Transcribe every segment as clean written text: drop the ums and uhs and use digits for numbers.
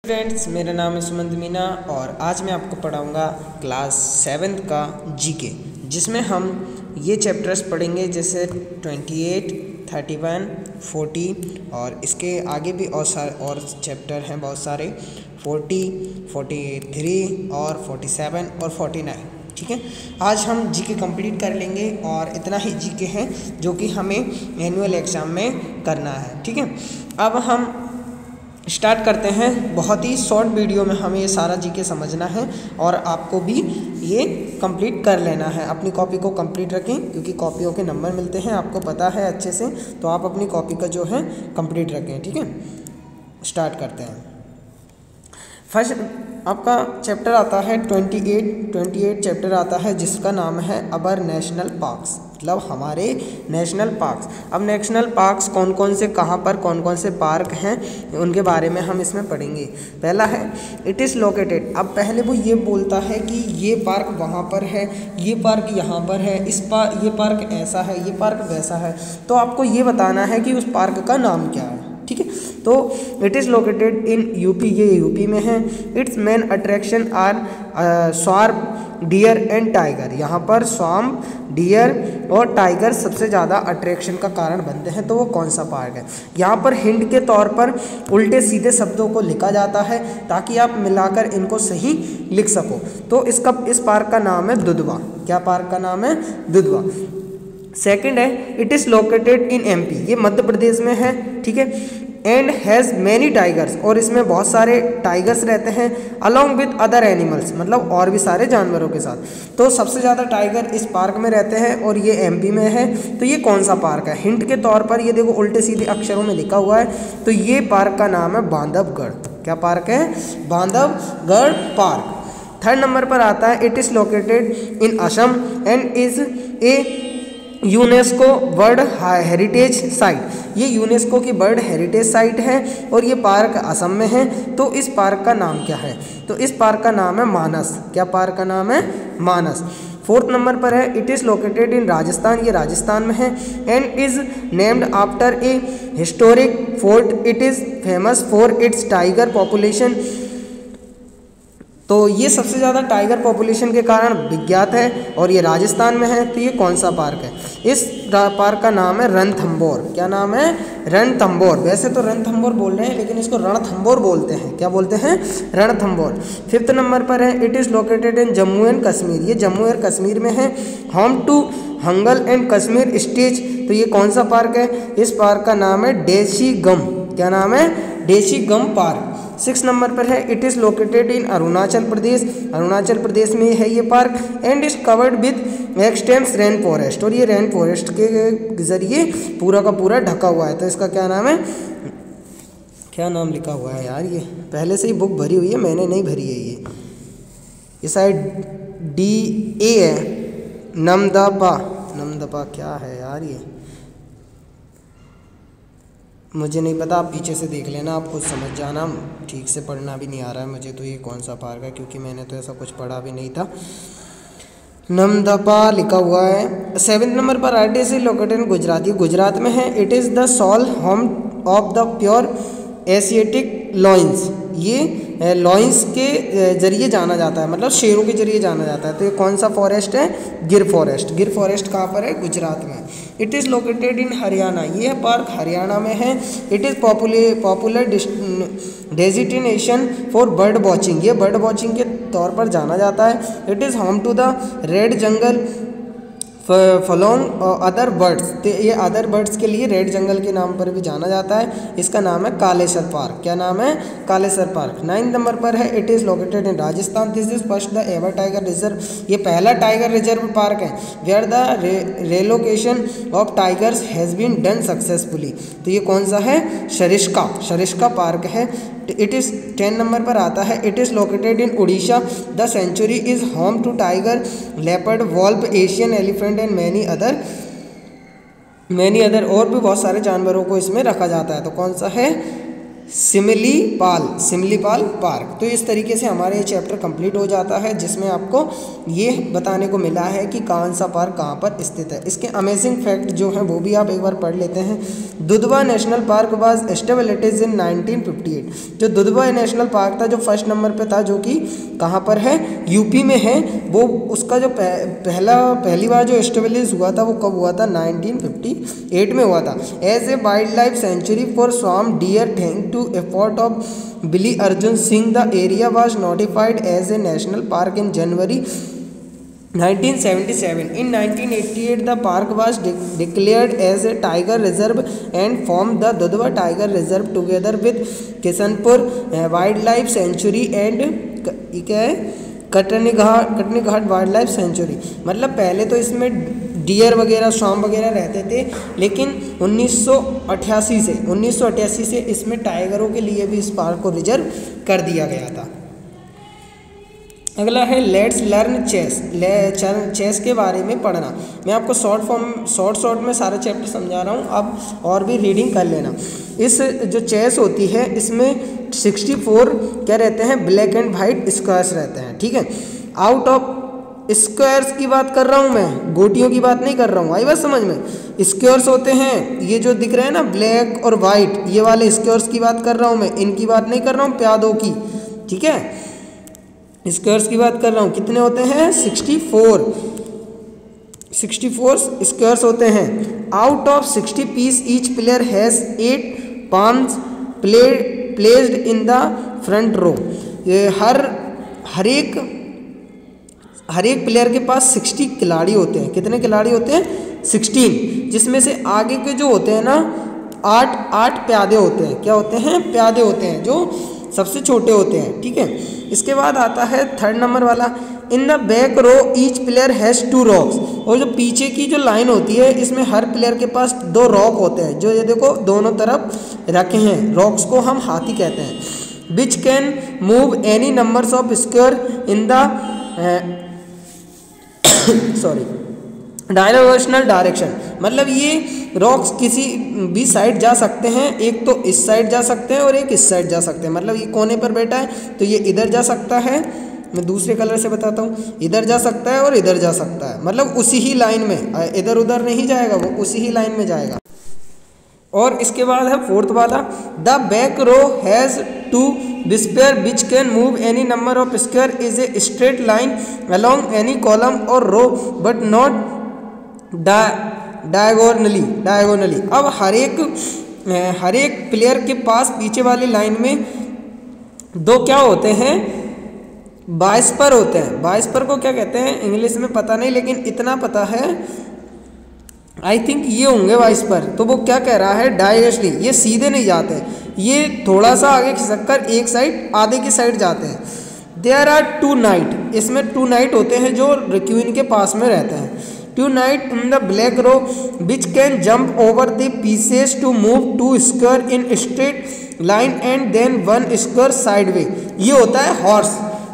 Friends, मेरा नाम है सुमंत मीना और आज मैं आपको पढ़ाऊंगा क्लास 7th का जीके, जिसमें हम ये चैप्टर्स पढ़ेंगे जैसे 28, 31, 40 और इसके आगे भी और चैप्टर हैं बहुत सारे 40, 43 और 47 और 49। ठीक है, आज हम जीके कंप्लीट कर लेंगे और इतना ही जीके है जो कि हमें एनुअल एग्ज़ाम में करना है। ठीक है, अब हम स्टार्ट करते हैं। बहुत ही शॉर्ट वीडियो में हमें ये सारा जीके समझना है और आपको भी ये कंप्लीट कर लेना है। अपनी कॉपी को कंप्लीट रखें क्योंकि कॉपियों के नंबर मिलते हैं, आपको पता है अच्छे से, तो आप अपनी कॉपी का जो है कंप्लीट रखें। ठीक है, स्टार्ट करते हैं। फर्स्ट आपका चैप्टर आता है 28 चैप्टर आता है जिसका नाम है अबर नेशनल पार्क्स, मतलब हमारे नेशनल पार्क्स। अब नेशनल पार्क्स कौन कौन से, कहाँ पर कौन कौन से पार्क हैं, उनके बारे में हम इसमें पढ़ेंगे। पहला है इट इज़ लोकेटेड। अब पहले वो ये बोलता है कि ये पार्क वहाँ पर है, ये पार्क यहाँ पर है, ये पार्क ऐसा है, ये पार्क वैसा है, तो आपको ये बताना है कि उस पार्क का नाम क्या है। ठीक है, तो it is located in UP, ये यूपी में है। इट्स मेन अट्रैक्शन आर स्वार्म डियर एंड टाइगर। यहाँ पर स्वार्म डियर और टाइगर सबसे ज़्यादा अट्रैक्शन का कारण बनते हैं। तो वो कौन सा पार्क है? यहाँ पर हिंट के तौर पर उल्टे सीधे शब्दों को लिखा जाता है ताकि आप मिलाकर इनको सही लिख सको। तो इस पार्क का नाम है दुधवा। क्या पार्क का नाम है? दुधवा। सेकंड है it is located in MP, ये मध्य प्रदेश में है। ठीक है, एंड हैज़ मैनी टाइगर्स, और इसमें बहुत सारे टाइगर्स रहते हैं, अलॉन्ग विद अदर एनिमल्स, मतलब और भी सारे जानवरों के साथ। तो सबसे ज़्यादा टाइगर इस पार्क में रहते हैं और ये एमपी में है। तो ये कौन सा पार्क है? हिंट के तौर पर ये देखो उल्टे सीधे अक्षरों में लिखा हुआ है, तो ये पार्क का नाम है बांधवगढ़। क्या पार्क है? बांधवगढ़ पार्क। थर्ड नंबर पर आता है it is located in Assam and is a UNESCO world heritage site. ये यूनेस्को की वर्ल्ड हेरिटेज साइट है और ये पार्क असम में है। तो इस पार्क का नाम क्या है? तो इस पार्क का नाम है मानस। क्या पार्क का नाम है? मानस। फोर्थ नंबर पर है it is located in Rajasthan, ये राजस्थान में है। And is named after a historic fort. It is famous for its tiger population. तो ये सबसे ज़्यादा टाइगर पॉपुलेशन के कारण विख्यात है और ये राजस्थान में है। तो ये कौन सा पार्क है? इस पार्क का नाम है रणथंभौर। क्या नाम है? रणथंभौर। वैसे तो रणथंभौर बोल रहे हैं लेकिन इसको रणथंभौर बोलते हैं। क्या बोलते हैं? रणथंभौर। फिफ्थ नंबर पर है it is located in Jammu and Kashmir, ये जम्मू एंड कश्मीर में है। Home to hangul and Kashmir stag. तो ये कौन सा पार्क है? इस पार्क का नाम है डेसीगम। क्या नाम है? डेसीगम पार्क। 6 नंबर पर है it is located in Arunachal Pradesh, Arunachal Pradesh में है ये park. And is covered with extensive rain forest, और ये रेन फॉरेस्ट के जरिए पूरा का पूरा ढका हुआ है। तो इसका क्या नाम है? क्या नाम लिखा हुआ है यार? ये पहले से ही बुक भरी हुई है, मैंने नहीं भरी है। ये शायद DA है, नमदपा। नमदपा क्या है यार? ये मुझे नहीं पता, आप पीछे से देख लेना, आप खुद समझ जाना। ठीक से पढ़ना भी नहीं आ रहा है मुझे, तो ये कौन सा पार्क है क्योंकि मैंने तो ऐसा कुछ पढ़ा भी नहीं था। नमदपा लिखा हुआ है। 7 नंबर पर it is located in Gujarat, ये गुजरात में है। It is the sole home of the pure Asiatic lions, ये लॉइंस के जरिए जाना जाता है, मतलब शेरों के जरिए जाना जाता है। तो ये कौन सा फॉरेस्ट है? गिर फॉरेस्ट। गिर फॉरेस्ट कहाँ पर है? गुजरात में। It is located in Haryana, ये पार्क हरियाणा में है। It is popular designation for bird watching, ये बर्ड वॉचिंग के तौर पर जाना जाता है। It is home to the red jungle fowl among other birds, तो ये अदर बर्ड्स के लिए रेड जंगल के नाम पर भी जाना जाता है। इसका नाम है कालेसर पार्क। क्या नाम है? कालेसर पार्क। 9 नंबर पर है it is located in Rajasthan. This is first the ever tiger reserve, ये पहला टाइगर रिजर्व पार्क है where the relocation of tigers has been done successfully. तो ये कौन सा है? सरिस्का पार्क है। इट इज़ 10 नंबर पर आता है it is located in Orissa. The sanctuary is home to tiger, leopard, wolf, Asian elephant and many other, और भी बहुत सारे जानवरों को इसमें रखा जाता है। तो कौन सा है? सिमलीपाल पार्क। तो इस तरीके से हमारा ये चैप्टर कंप्लीट हो जाता है, जिसमें आपको ये बताने को मिला है कि कौन सा पार्क कहाँ पर स्थित है। इसके अमेजिंग फैक्ट जो हैं वो भी आप एक बार पढ़ लेते हैं। Dudhwa national park was established in 1958। जो दुधवा नेशनल पार्क था जो फर्स्ट नंबर पे था, जो कि कहाँ पर है, यूपी में है, वो उसका जो पहली बार जो एस्टेब्लिश हुआ था वो कब हुआ था, 1958 में हुआ था। As a wildlife sanctuary for swamp deer thank to effort of Billy Arjan Singh the area was notified as a national park in January 1977. In 1988 the park was declared as a tiger reserve and formed the Dudhwa Tiger Reserve together with Kishanpur Wildlife Sanctuary and Katni Ghat wild life sanctuary. मतलब पहले तो इसमें dear वगैरह स्वाम वगैरह रहते थे, लेकिन 1988 से इसमें टाइगरों के लिए भी इस पार्क को रिजर्व कर दिया गया था। अगला है लेट्स लर्न चेस के बारे में पढ़ना। मैं आपको शॉर्ट में सारा चैप्टर समझा रहा हूँ, अब और भी रीडिंग कर लेना। इस जो चेस होती है इसमें 64 क्या रहते हैं, ब्लैक एंड वाइट स्क्वायर्स रहते हैं, ठीक है। आउट ऑफ स्क्वायर्स की बात कर रहा हूँ मैं, गोटियों की बात नहीं कर रहा हूँ, आई बात समझ में। स्क्वायर्स होते हैं ये जो दिख रहे हैं ना ब्लैक और वाइट, ये वाले स्क्वायर्स की बात कर रहा हूँ मैं, इनकी बात नहीं कर रहा हूँ प्यादों की, ठीक है। स्क्वायर्स की बात कर रहा हूँ, कितने होते हैं, 64 स्क्वायर्स होते हैं। Out of 60 piece each player has 8 pawns placed in the front row. ये हर एक प्लेयर के पास 60 खिलाड़ी होते हैं। कितने खिलाड़ी होते हैं, 16, जिसमें से आगे के जो होते हैं ना 8 प्यादे होते हैं। क्या होते हैं, प्यादे होते हैं, जो सबसे छोटे होते हैं, ठीक है। इसके बाद आता है थर्ड नंबर वाला, in the back row each player has 2 rooks. और जो पीछे की जो लाइन होती है इसमें हर प्लेयर के पास 2 रॉक होते हैं, जो ये देखो दोनों तरफ रखे हैं। रॉक्स को हम हाथी कहते हैं। विच can move any numbers of square in the directional direction. मतलब ये रॉक्स किसी भी साइड जा सकते हैं, एक तो इस साइड जा सकते हैं और एक इस साइड जा सकते हैं। मतलब ये कोने पर बैठा है तो ये इधर जा सकता है, मैं दूसरे कलर से बताता हूँ, इधर जा सकता है और इधर जा सकता है। मतलब उसी ही लाइन में, इधर उधर नहीं जाएगा, वो उसी ही लाइन में जाएगा। और इसके बाद है फोर्थ वाला, the back row has 2 square which can move any number of square is a straight line along any column और रो बट नॉट डायगोनली। अब हर एक प्लेयर के पास पीछे वाली लाइन में 2 क्या होते हैं, वाइस्पर होते हैं। वाइस्पर को क्या कहते हैं इंग्लिश में पता नहीं, लेकिन इतना पता है, आई थिंक ये होंगे वाइस्पर। तो वो क्या कह रहा है, डायगोनली, ये सीधे नहीं जाते, ये थोड़ा सा आगे खिसक कर एक साइड आधे की साइड जाते हैं। देयर आर 2 नाइट, इसमें 2 नाइट होते हैं जो क्वीन के पास में रहते हैं। 2 knight in the black row which can jump over the pieces to move 2 square in straight line and then 1 square sideway. ये होता है हॉर्स,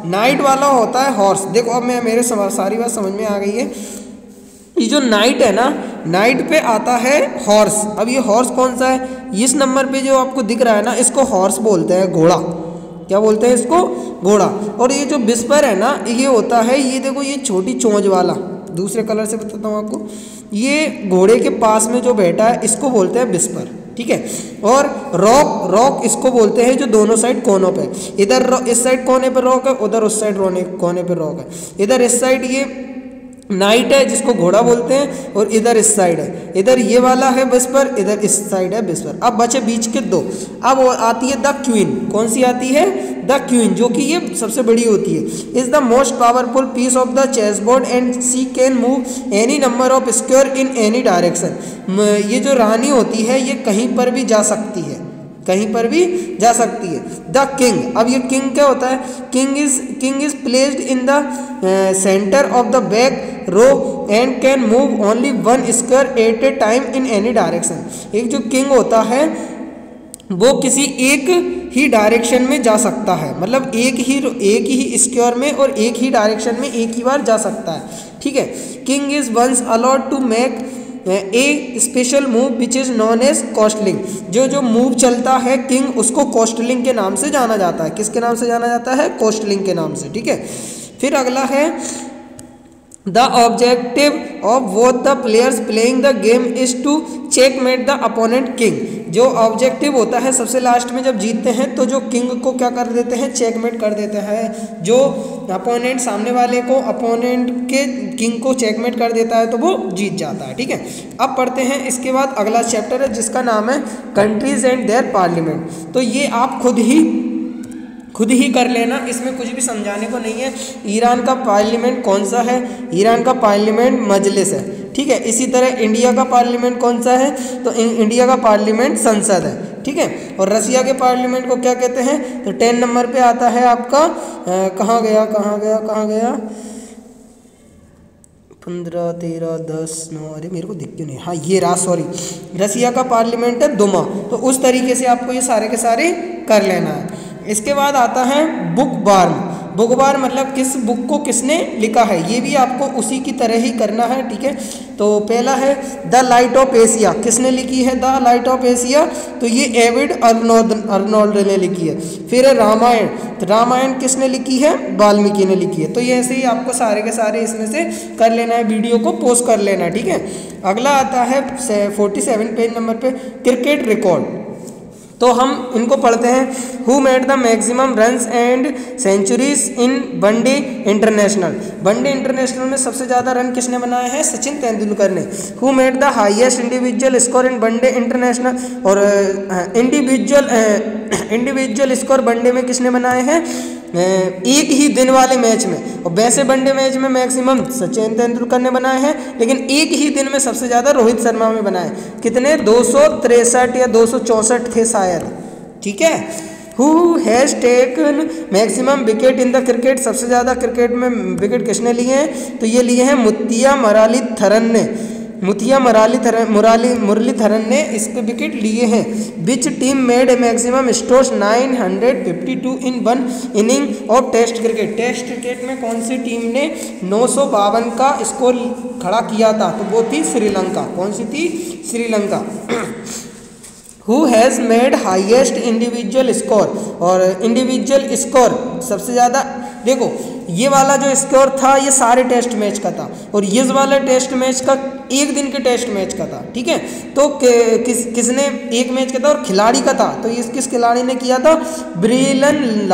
नाइट वाला होता है हॉर्स। देखो अब मेरे सारी बात समझ में आ गई है। ये जो नाइट है ना, नाइट पे आता है हॉर्स। अब ये हॉर्स कौन सा है, इस नंबर पे जो आपको दिख रहा है ना, इसको हॉर्स बोलते हैं, घोड़ा। क्या बोलते हैं इसको, घोड़ा। और ये जो विस्पर है ना, ये होता है, ये देखो ये छोटी चोंच वाला, दूसरे कलर से बताता हूँ आपको, ये घोड़े के पास में जो बैठा है इसको बोलते हैं विस्पर, ठीक है। और रॉक इसको बोलते हैं जो दोनों साइड कोनों पे, इधर इस साइड कोने पे रॉक है, उधर उस साइड कोने पे रॉक है। इधर इस साइड ये नाइट है जिसको घोड़ा बोलते हैं, और इधर इस साइड है, इधर ये वाला है विस्पर, इधर इस साइड है विस्पर। अब बचे बीच के 2। अब आती है द क्वीन। कौन सी आती है, द क्वीन, जो कि ये सबसे बड़ी होती है। Is the most powerful piece of the chess board and she can move any number of square in any direction. ये जो रानी होती है ये कहीं पर भी जा सकती है, कहीं पर भी जा सकती है। द किंग, अब ये किंग क्या होता है, king is placed in the centre of the back row and can move only 1 square at a time in any direction. एक जो किंग होता है वो किसी एक ही डायरेक्शन में जा सकता है, मतलब एक ही स्क्वायर में और एक ही डायरेक्शन में एक ही बार जा सकता है, ठीक है। King is once allowed to make a special move which is known as castling. जो मूव चलता है किंग, उसको कॉस्टलिंग के नाम से जाना जाता है। किसके नाम से जाना जाता है? कॉस्टलिंग के नाम से, ठीक है। फिर अगला है the objective of both the players playing the game is to checkmate the opponent king. जो ऑब्जेक्टिव होता है सबसे लास्ट में जब जीतते हैं तो जो किंग को क्या कर देते हैं? चेकमेट कर देते हैं। जो अपोनेंट सामने वाले को, अपोनेंट के किंग को चेकमेट कर देता है तो वो जीत जाता है, ठीक है। अब पढ़ते हैं इसके बाद अगला चैप्टर है जिसका नाम है कंट्रीज एंड देयर पार्लियामेंट। तो ये आप खुद ही कर लेना, इसमें कुछ भी समझाने को नहीं है। ईरान का पार्लियामेंट कौन सा है? ईरान का पार्लियामेंट मजलिस है, ठीक है। इसी तरह इंडिया का पार्लियामेंट कौन सा है? तो इंडिया का पार्लियामेंट संसद है, ठीक है। और रसिया के पार्लियामेंट को क्या कहते हैं? तो 10 नंबर पे आता है आपका कहाँ गया 15, 13, 10, 9, अरे मेरे को दिख क्यों नहीं, हाँ ये रहा, सॉरी। रसिया का पार्लियामेंट है दुमा। तो उस तरीके से आपको ये सारे के सारे कर लेना है। इसके बाद आता है बुक बार्न। बुक बार मतलब किस बुक को किसने लिखा है, ये भी आपको उसी की तरह ही करना है, ठीक है। तो पहला है द लाइट ऑफ एशिया। किसने लिखी है द लाइट ऑफ एशिया? तो ये एविड अर्नोल्ड ने लिखी है। फिर है रामायण। तो रामायण किसने लिखी है? वाल्मीकि ने लिखी है। तो ये ऐसे ही आपको सारे के सारे इसमें से कर लेना है, वीडियो को पोस्ट कर लेना है, ठीक है। अगला आता है 47 पेज नंबर पे क्रिकेट रिकॉर्ड। तो हम इनको पढ़ते हैं। Who made the maximum runs and centuries in one day international. One day international में सबसे ज़्यादा रन किसने बनाए हैं? सचिन तेंदुलकर ने। Who made the highest individual score in one day international. और इंडिविजुअल स्कोर वनडे में किसने बनाए हैं? एक ही दिन वाले मैच में। और वैसे वनडे मैच में मैक्सिमम सचिन तेंदुलकर ने बनाए हैं, लेकिन एक ही दिन में सबसे ज़्यादा रोहित शर्मा ने बनाए। कितने? 263 या 264 थे शायद, ठीक है। Who has taken maximum wicket in the cricket. सबसे ज़्यादा क्रिकेट में विकेट किसने लिए हैं? तो ये लिए हैं मुत्तिया मुरलीधरन ने। मुरलीधरन ने इसके विकेट लिए हैं। Which team made a maximum scores 952 in one inning of test cricket. Test cricket में कौन सी टीम ने 952 का स्कोर खड़ा किया था? तो वो थी श्रीलंका। कौन सी थी? Sri Lanka. Who has made highest individual score. और इंडिविजुअल स्कोर सबसे ज़्यादा, देखो ये वाला जो स्कोर था ये सारे टेस्ट मैच का था, और ये वाला टेस्ट मैच का एक दिन के टेस्ट मैच का था, ठीक है। तो किसने एक मैच का था और खिलाड़ी का था? तो ये किस खिलाड़ी ने किया था? ब्रियन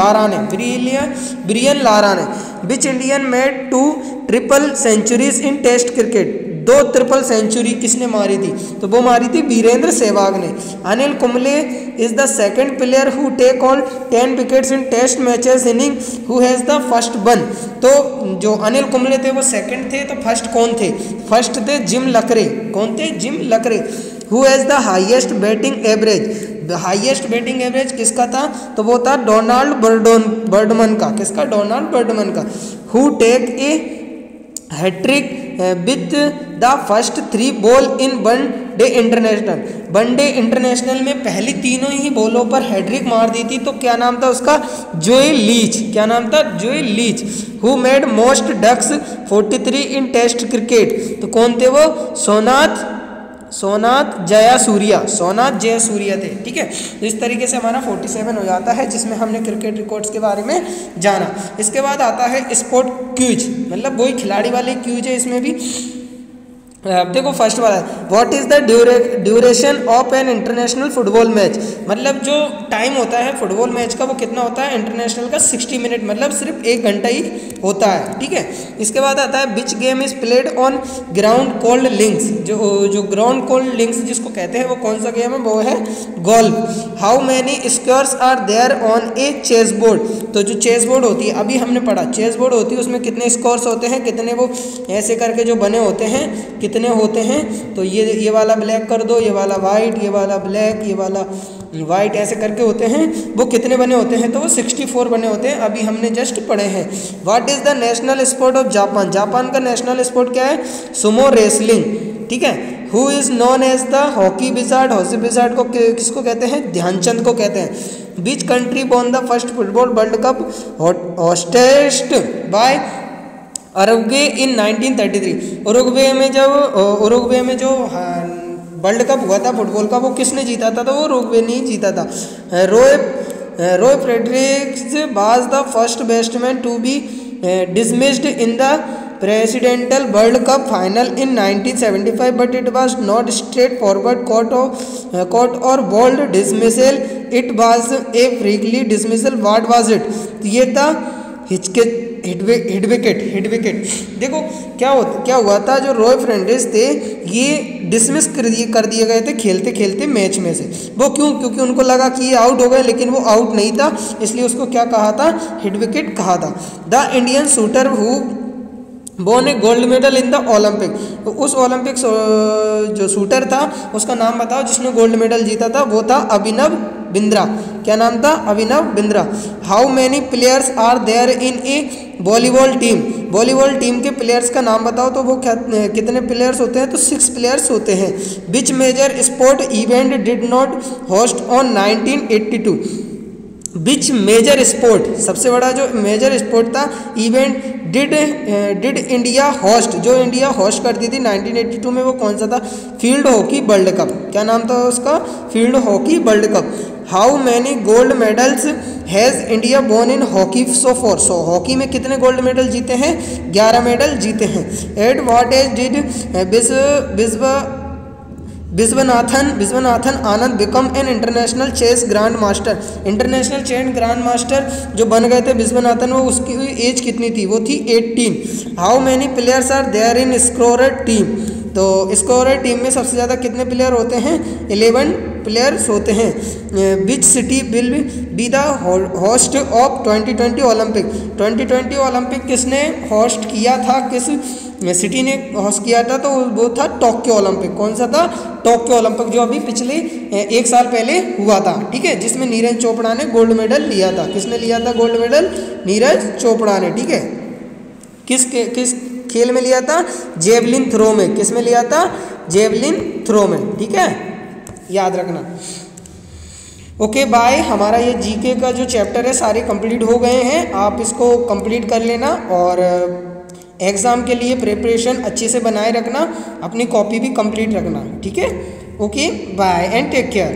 लारा ने। Which Indian made 2 triple centuries in test cricket. 2 triple century किसने मारी थी? तो वो मारी थी वीरेंद्र सहवाग ने। Anil Kumble is the second player who take all 10 wickets in test matches inning who has the first 1। तो जो अनिल कुंबले थे वो सेकंड थे, तो फर्स्ट कौन थे? फर्स्ट थे जिम लकरे। कौन थे? Jim Laker. Who has the highest batting average. Highest batting average किसका था? तो वो था डोनाल्ड बर्डमन का। किसका? डोनाल्ड बर्डमन का। Who take a hat trick with the first 3 ball in one day international. One day international में पहली तीनों ही बॉलों पर हैट्रिक मार दी थी। तो क्या नाम था उसका? Joel Leach. क्या नाम था? Joel Leach. Who made most ducks 43 in test cricket. तो कौन थे वो? सोनाथ जयसूर्या थे, ठीक है। तो इस तरीके से हमारा 47 हो जाता है, जिसमें हमने क्रिकेट रिकॉर्ड्स के बारे में जाना। इसके बाद आता है स्पोर्ट क्यूज, मतलब वही खिलाड़ी वाले क्यूज है इसमें भी। देखो फर्स्ट वाला है, what is the duration of an international football match. मतलब जो टाइम होता है फुटबॉल मैच का वो कितना होता है? इंटरनेशनल का 60 मिनट, मतलब सिर्फ 1 घंटा ही होता है, ठीक है। इसके बाद आता है which game is played on ground cold links. जो ग्राउंड कोल्ड लिंक्स जिसको कहते हैं वो कौन सा गेम है? वो है golf. How many squares are there on a chess board. तो जो चेस बोर्ड होती है, अभी हमने पढ़ा चेस बोर्ड होती है, उसमें कितने स्क्वायर्स होते हैं, कितने वो ऐसे करके जो बने होते हैं कितने होते हैं? तो ये वाला ब्लैक कर दो, ये वाला वाइट, ये वाला ब्लैक, ये वाला वाइट, ऐसे करके होते हैं। वो कितने बने होते हैं? तो वो 64 बने होते हैं, अभी हमने जस्ट पढ़े हैं। What is the national sport of Japan. Japan का नेशनल स्पोर्ट क्या है? सुमो रेसलिंग, ठीक है। Who is known as the hockey wizard. Hockey wizard को किसको कहते हैं? ध्यानचंद को कहते हैं। Which country won the first football world cup hosted by Uruguay in 1933। Uruguay में जो वर्ल्ड कप हुआ था फुटबॉल का, वो किसने जीता था? तो वो उरुग्वे ने जीता था। Roy Fredericks was the first batsman to be dismissed in the Presidential World Cup final in 1975, but it was not straightforward court or bold dismissal. It was a freaky dismissal. What was it? ये था hit wicket. देखो क्या हुआ था, जो Roy Fredericks थे ये dismiss कर दिए गए थे खेलते खेलते मैच में से। वो क्यों? क्योंकि उनको लगा कि ये आउट हो गए, लेकिन वो आउट नहीं था, इसलिए उसको क्या कहा था? हिट विकेट कहा था। The Indian shooter who won A gold medal in the Olympic, तो उस ओलंपिक जो शूटर था उसका नाम बताओ जिसने गोल्ड मेडल जीता था। वो था अभिनव बिंद्रा। क्या नाम था? Abhinav Bindra. How many players are there in a volleyball team? Volleyball team के प्लेयर्स का नाम बताओ। तो वो कितने प्लेयर्स होते हैं? तो 6 प्लेयर्स होते हैं। Which major sport event did not host on 1982? Which major sport, सबसे बड़ा जो मेजर स्पोर्ट था इवेंट डिड इंडिया होस्ट, जो इंडिया होस्ट करती थी 1982 में, वो कौन सा था? Field hockey world cup. क्या नाम था उसका? Field hockey world cup. How many gold medals has India won in hockey so far? So hockey में कितने गोल्ड मेडल जीते हैं? 11 मेडल जीते हैं। At what age did Viswanathan Anand become an international chess grand master? International chess grand master जो बन गए थे विश्वनाथन, वो उसकी एज कितनी थी? वो थी 18। How many players are there in soccer team? तो स्कोरर टीम में सबसे ज़्यादा कितने प्लेयर होते हैं? 11 प्लेयर्स होते हैं। Which city will be the host of 2020 Olympic? 2020 Olympic किसने होस्ट किया था? किस सिटी ने होस्ट किया था? तो वो था टोक्यो ओलंपिक। कौन सा था? टोक्यो ओलंपिक, जो अभी पिछले 1 साल पहले हुआ था, ठीक है, जिसमें नीरज चोपड़ा ने गोल्ड मेडल लिया था। किसने लिया था गोल्ड मेडल? नीरज चोपड़ा ने, ठीक है। किस खेल में लिया था? जेवलिन थ्रो में। किस में लिया था? जेवलिन थ्रो में, ठीक है, याद रखना। Okay bye. हमारा ये जीके का जो चैप्टर है सारे कंप्लीट हो गए हैं। आप इसको कंप्लीट कर लेना और एग्ज़ाम के लिए प्रिपरेशन अच्छे से बनाए रखना, अपनी कॉपी भी कंप्लीट रखना, ठीक है। Okay bye and take care.